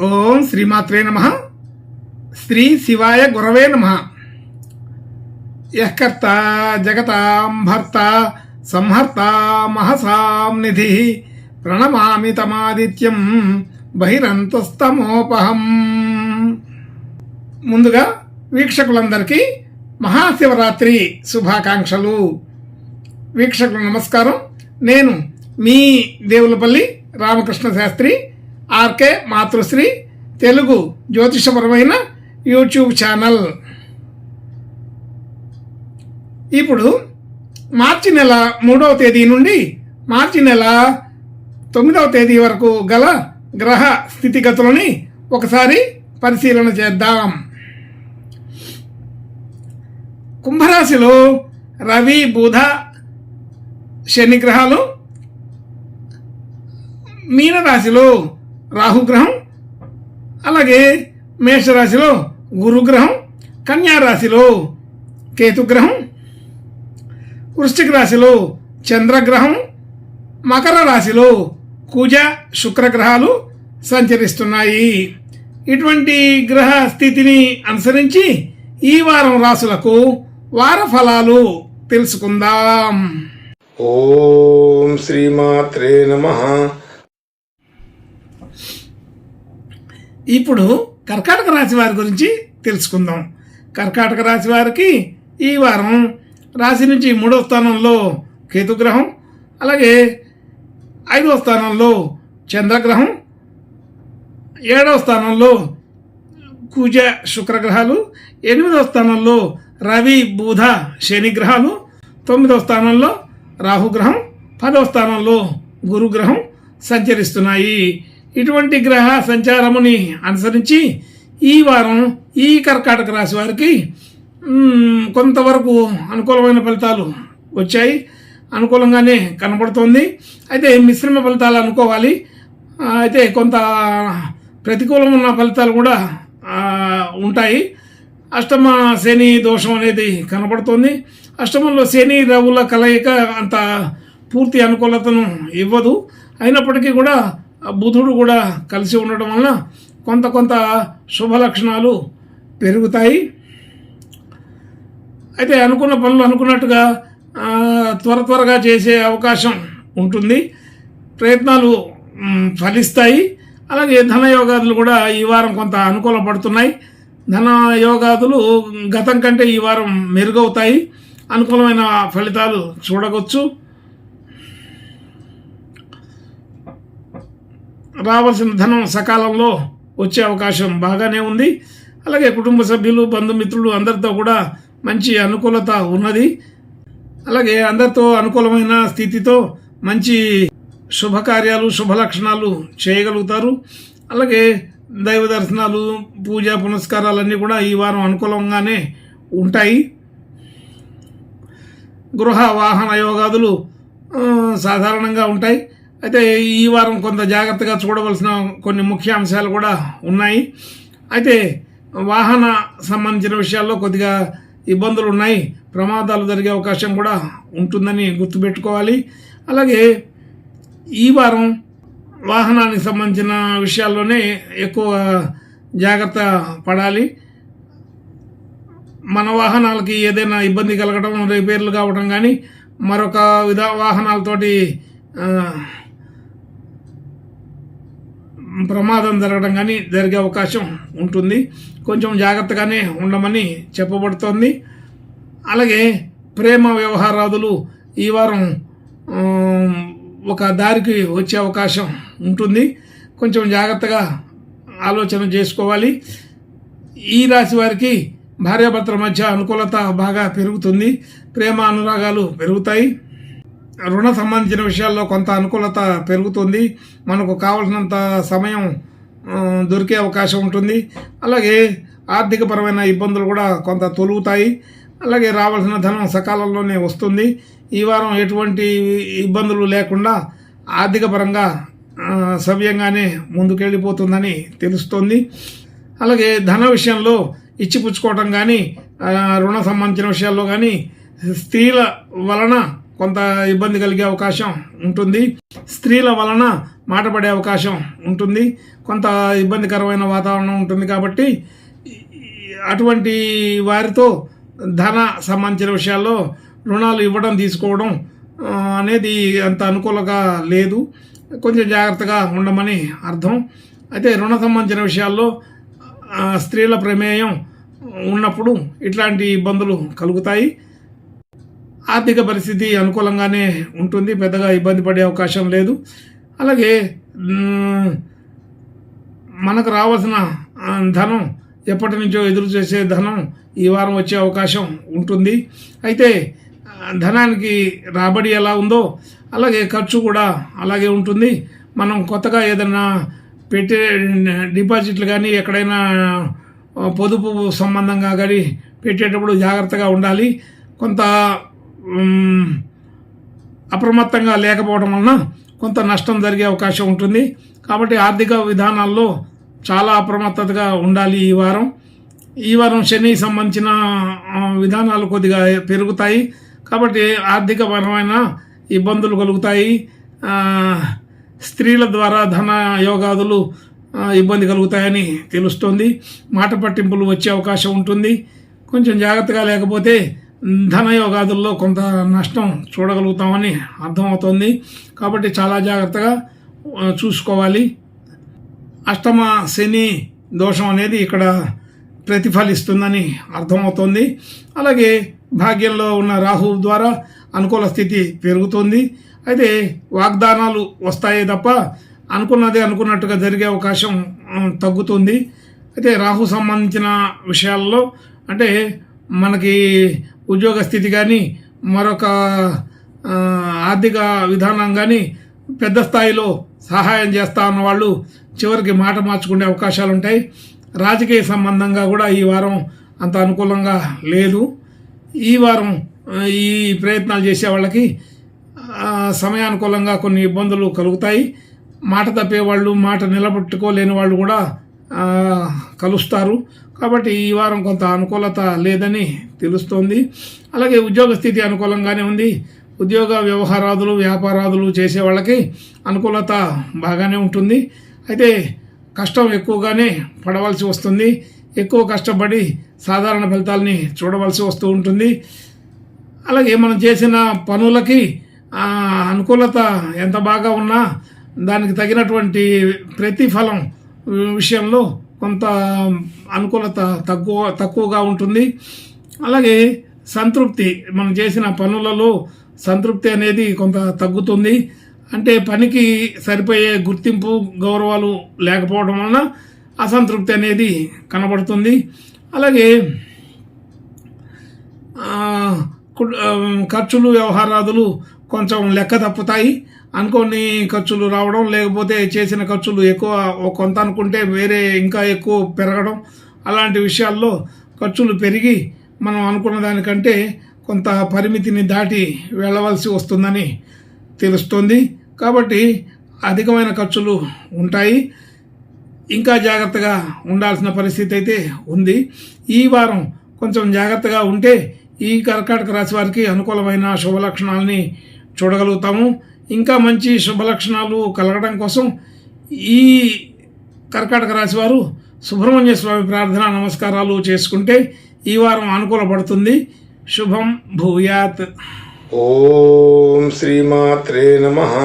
ఓం శ్రీమాత్రే నమః. శ్రీ శివాయ గురవే నమః. యఃకర్త జగతాం భర్త సంహర్త మహసాం నిధి ప్రణమామి తమాదిత్యం బహిరంతస్తమోపహం. ముందుగా వీక్షకులందరికీ మహాశివరాత్రి శుభాకాంక్షలు. వీక్షకులు నమస్కారం. నేను మీ దేవులపల్లి రామకృష్ణ శాస్త్రి, ఆర్కే మాతృశ్రీ తెలుగు జ్యోతిషపరమైన యూట్యూబ్ ఛానల్. ఇప్పుడు మార్చి నెల 3వ తేదీ నుండి మార్చి నెల 9వ తేదీ వరకు గల గ్రహ స్థితిగతులని ఒకసారి పరిశీలన చేద్దాం. కుంభరాశిలో రవి, బుధ, శని గ్రహాలు, మీనరాశిలో రాహుగ్రహం, అలాగే మేషరాశిలో గురుగ్రహం, కన్యారాశిలో కేతుగ్రహం, వృశ్చిక రాశిలో చంద్రగ్రహం, మకర రాశిలో కుజ శుక్రగ్రహాలు సంచరిస్తున్నాయి. ఇటువంటి గ్రహ స్థితిని అనుసరించి ఈ వారం రాశులకు వార ఫలాలు తెలుసుకుందాం. ఓం శ్రీమాత్రే నమః. ఇప్పుడు కర్కాటక రాశి వారి గురించి తెలుసుకుందాం. కర్కాటక రాశి వారికి ఈ వారం రాశి నుంచి 3వ స్థానంలో కేతుగ్రహం, అలాగే 5వ స్థానంలో చంద్రగ్రహం, 7వ స్థానంలో కుజ శుక్రగ్రహాలు, 8వ స్థానంలో రవి, బుధ, శని గ్రహాలు, 9వ స్థానంలో రాహుగ్రహం, 10వ స్థానంలో గురుగ్రహం సంచరిస్తున్నాయి. ఇటువంటి గ్రహ సంచారముని అనుసరించి ఈ వారం ఈ కర్కాటక రాశి వారికి కొంతవరకు అనుకూలమైన ఫలితాలు వచ్చాయి, అనుకూలంగానే కనబడుతోంది. అయితే మిశ్రమ ఫలితాలు అనుకోవాలి. అయితే కొంత ప్రతికూలం ఉన్న ఫలితాలు కూడా ఉంటాయి. అష్టమ శని దోషం అనేది కనబడుతోంది. అష్టమంలో శని రవుల కలయిక అంత పూర్తి అనుకూలతను ఇవ్వదు. అయినప్పటికీ కూడా బుధుడు కూడా కలిసి ఉండడం వలన కొంత శుభ లక్షణాలు పెరుగుతాయి. అయితే అనుకున్న పనులు అనుకున్నట్టుగా త్వరగా చేసే అవకాశం ఉంటుంది. ప్రయత్నాలు ఫలిస్తాయి. అలాగే ధనయోగాదులు కూడా ఈ వారం కొంత అనుకూల పడుతున్నాయి. ధనయోగాదులు గతం కంటే ఈ వారం మెరుగవుతాయి. అనుకూలమైన ఫలితాలు చూడవచ్చు. రావాల్సిన ధనం సకాలంలో వచ్చే అవకాశం బాగానే ఉంది. అలాగే కుటుంబ సభ్యులు, బంధుమిత్రులు అందరితో కూడా మంచి అనుకూలత ఉన్నది. అలాగే అందరితో అనుకూలమైన స్థితితో మంచి శుభకార్యాలు, శుభ లక్షణాలు చేయగలుగుతారు. అలాగే దైవ దర్శనాలు, పూజ పునస్కారాలన్నీ కూడా ఈ వారం అనుకూలంగానే ఉంటాయి. గృహ వాహన యోగాదులు సాధారణంగా ఉంటాయి. అయితే ఈ వారం కొంత జాగ్రత్తగా చూడవలసిన కొన్ని ముఖ్య అంశాలు కూడా ఉన్నాయి. అయితే వాహన సంబంధించిన విషయాల్లో కొద్దిగా ఇబ్బందులు ఉన్నాయి. ప్రమాదాలు జరిగే అవకాశం కూడా ఉంటుందని గుర్తుపెట్టుకోవాలి. అలాగే ఈ వారం వాహనానికి సంబంధించిన విషయాల్లోనే ఎక్కువ జాగ్రత్త పడాలి. మన వాహనాలకి ఏదైనా ఇబ్బంది కలగడం, రిపేర్లు కావడం కానీ మరొక వాహనాలతోటి ప్రమాదం జరగడం కానీ జరిగే అవకాశం ఉంటుంది. కొంచెం జాగ్రత్తగానే ఉండమని చెప్పబడుతోంది. అలాగే ప్రేమ వ్యవహారాదులు ఈ వారం ఒక దారికి వచ్చే అవకాశం ఉంటుంది. కొంచెం జాగ్రత్తగా ఆలోచన చేసుకోవాలి. ఈ రాశి వారికి భార్యాభర్తల మధ్య అనుకూలత బాగా పెరుగుతుంది. ప్రేమ అనురాగాలు పెరుగుతాయి. రుణ సంబంధించిన విషయాల్లో కొంత అనుకూలత పెరుగుతుంది. మనకు కావలసినంత సమయం దొరికే అవకాశం ఉంటుంది. అలాగే ఆర్థికపరమైన ఇబ్బందులు కూడా కొంత తొలుగుతాయి. అలాగే రావాల్సిన ధనం సకాలంలోనే వస్తుంది. ఈ వారం ఎటువంటి ఇబ్బందులు లేకుండా ఆర్థికపరంగా సవ్యంగానే ముందుకెళ్ళిపోతుందని తెలుస్తోంది. అలాగే ధన విషయంలో ఇచ్చిపుచ్చుకోవటం కానీ, రుణ సంబంధించిన విషయాల్లో కానీ స్త్రీల వలన కొంత ఇబ్బంది కలిగే అవకాశం ఉంటుంది. స్త్రీల వలన మాట పడే అవకాశం ఉంటుంది. కొంత ఇబ్బందికరమైన వాతావరణం ఉంటుంది. కాబట్టి అటువంటి వారితో ధన సంబంధించిన విషయాల్లో రుణాలు ఇవ్వడం తీసుకోవడం అనేది అంత అనుకూలంగా లేదు. కొంచెం జాగ్రత్తగా ఉండమని అర్థం. అయితే రుణ సంబంధించిన విషయాల్లో స్త్రీల ప్రమేయం ఉన్నప్పుడు ఇట్లాంటి ఇబ్బందులు కలుగుతాయి. ఆర్థిక పరిస్థితి అనుకూలంగానే ఉంటుంది, పెద్దగా ఇబ్బంది పడే అవకాశం లేదు. అలాగే మనకు రావాల్సిన ధనం, ఎప్పటి నుంచో ఎదురు చేసే ధనం ఈ వారం వచ్చే అవకాశం ఉంటుంది. అయితే ధనానికి రాబడి ఎలా ఉందో అలాగే ఖర్చు కూడా అలాగే ఉంటుంది. మనం కొత్తగా ఏదైనా పెట్టే డిపాజిట్లు కానీ ఎక్కడైనా పొదుపు సంబంధంగా కానీ పెట్టేటప్పుడు జాగ్రత్తగా ఉండాలి. కొంత అప్రమత్తంగా లేకపోవడం వలన కొంత నష్టం జరిగే అవకాశం ఉంటుంది. కాబట్టి ఆర్థిక విధానాల్లో చాలా అప్రమత్తతగా ఉండాలి. ఈ వారం శని సంబంధించిన విధానాలు కొద్దిగా పెరుగుతాయి. కాబట్టి ఆర్థికపరమైన ఇబ్బందులు కలుగుతాయి. స్త్రీల ద్వారా ధన యోగాదులు ఇబ్బంది కలుగుతాయని తెలుస్తుంది. మాట పట్టింపులు వచ్చే అవకాశం ఉంటుంది. కొంచెం జాగ్రత్తగా లేకపోతే ధనయోగాదుల్లో కొంత నష్టం చూడగలుగుతామని అర్థమవుతుంది. కాబట్టి చాలా జాగ్రత్తగా చూసుకోవాలి. అష్టమ శని దోషం అనేది ఇక్కడ ప్రతిఫలిస్తుందని అర్థమవుతుంది. అలాగే భాగ్యంలో ఉన్న రాహు ద్వారా అనుకూల స్థితి పెరుగుతుంది. అయితే వాగ్దానాలు వస్తాయే తప్ప అనుకున్నదే అనుకున్నట్టుగా జరిగే అవకాశం తగ్గుతుంది. అయితే రాహు సంబంధించిన విషయాల్లో అంటే మనకి ఉద్యోగ స్థితి కానీ మరొక ఆర్థిక విధానం కానీ పెద్ద స్థాయిలో సహాయం చేస్తా ఉన్న వాళ్ళు చివరికి మాట మార్చుకునే అవకాశాలు ఉంటాయి. రాజకీయ సంబంధంగా కూడా ఈ వారం అంత అనుకూలంగా లేదు. ఈ వారం ఈ ప్రయత్నాలు చేసే వాళ్ళకి సమయానుకూలంగా కొన్ని ఇబ్బందులు కలుగుతాయి. మాట తప్పేవాళ్ళు, మాట నిలబెట్టుకోలేని వాళ్ళు కూడా కలుస్తారు. కాబట్టి ఈ వారం కొంత అనుకూలత లేదని తెలుస్తోంది. అలాగే ఉద్యోగ స్థితి అనుకూలంగానే ఉంది. ఉద్యోగ వ్యవహారాదులు, వ్యాపారాదులు చేసే వాళ్ళకి అనుకూలత బాగానే ఉంటుంది. అయితే కష్టం ఎక్కువగానే పడవలసి వస్తుంది. ఎక్కువ కష్టపడి సాధారణ ఫలితాలని చూడవలసి వస్తూ ఉంటుంది. అలాగే మనం చేసిన పనులకి అనుకూలత ఎంత బాగా ఉన్నా దానికి తగినటువంటి ప్రతిఫలం విషయంలో కొంత అనుకూలత తక్కువగా ఉంటుంది. అలాగే సంతృప్తి, మనం చేసిన పనులలో సంతృప్తి అనేది కొంత తగ్గుతుంది. అంటే పనికి సరిపోయే గుర్తింపు, గౌరవాలు లేకపోవడం వలన అసంతృప్తి అనేది కనబడుతుంది. అలాగే ఖర్చులు, వ్యవహారాదులు కొంచెం లెక్క తప్పుతాయి. అనుకోని ఖర్చులు రావడం, లేకపోతే చేసిన ఖర్చులు ఎక్కువ కొంత అనుకుంటే వేరే ఇంకా ఎక్కువ పెరగడం, అలాంటి విషయాల్లో ఖర్చులు పెరిగి మనం అనుకున్న దానికంటే కొంత పరిమితిని దాటి వెళ్ళవలసి వస్తుందని తెలుస్తుంది. కాబట్టి అధికమైన ఖర్చులు ఉంటాయి. ఇంకా జాగ్రత్తగా ఉండాల్సిన పరిస్థితి అయితే ఉంది. ఈ వారం కొంచెం జాగ్రత్తగా ఉంటే ఈ కర్కాటక రాశి వారికి అనుకూలమైన శుభలక్షణాలని చూడగలుగుతాము. ఇంకా మంచి శుభలక్షణాలు కలగడం కోసం ఈ కర్కాటక రాశి వారు సుబ్రహ్మణ్య స్వామి ప్రార్థన, నమస్కారాలు చేసుకుంటే ఈ వారం అనుకూలపడుతుంది. శుభం భూయాత్. ఓం శ్రీమాత్రే నమః.